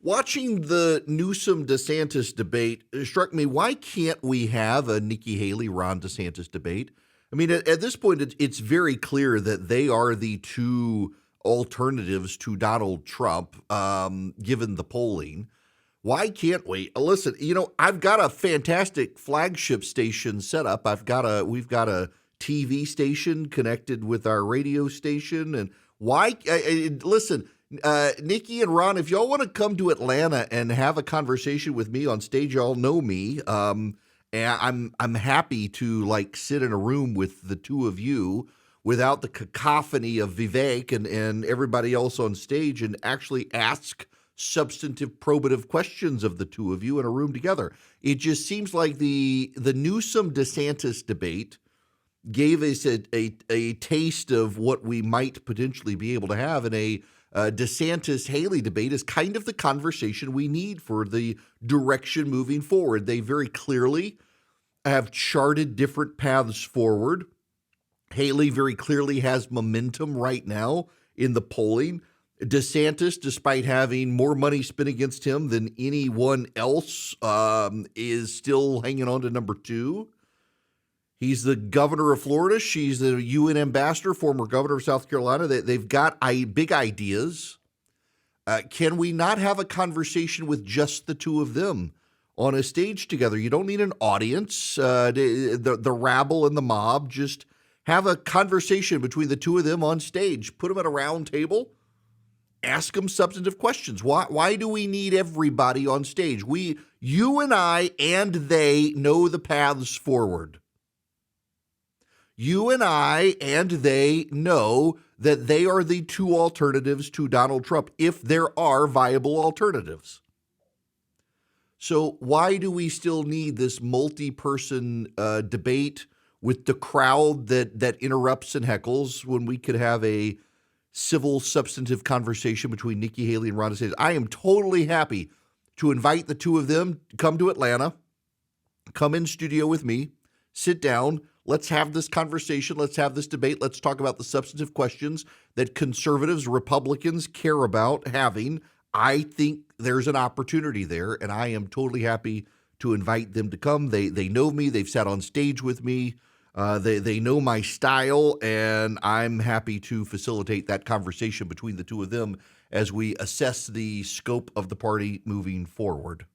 Watching the Newsom DeSantis debate struck me. Why can't we have a Nikki Haley Ron DeSantis debate? I mean, at this point, it's very clear that they are the two alternatives to Donald Trump, given the polling. Why can't we? Listen, I've got a fantastic flagship station set up. We've got a TV station connected with our radio station, and listen. Nikki and Ron, if y'all want to come to Atlanta and have a conversation with me on stage, y'all know me. And I'm happy to sit in a room with the two of you without the cacophony of Vivek and everybody else on stage, and actually ask substantive, probative questions of the two of you in a room together. It just seems like the Newsom DeSantis debate gave us a taste of what we might potentially be able to have in a DeSantis-Haley debate is kind of the conversation we need for the direction moving forward. They very clearly have charted different paths forward. Haley very clearly has momentum right now in the polling. DeSantis, despite having more money spent against him than anyone else, is still hanging on to number two. He's the governor of Florida. She's the UN ambassador, former governor of South Carolina. They've got big ideas. Can we not have a conversation with just the two of them on a stage together? You don't need an audience, the rabble and the mob. Just have a conversation between the two of them on stage. Put them at a round table. Ask them substantive questions. Why do we need everybody on stage? You and I and they know the paths forward. You and I and they know that they are the two alternatives to Donald Trump, if there are viable alternatives. So why do we still need this multi-person debate with the crowd that interrupts and heckles when we could have a civil, substantive conversation between Nikki Haley and Ron DeSantis? I am totally happy to invite the two of them to come to Atlanta, come in studio with me, sit down. Let's have this conversation. Let's have this debate. Let's talk about the substantive questions that conservatives, Republicans care about having. I think there's an opportunity there, and I am totally happy to invite them to come. They know me. They've sat on stage with me. They know my style, and I'm happy to facilitate that conversation between the two of them as we assess the scope of the party moving forward.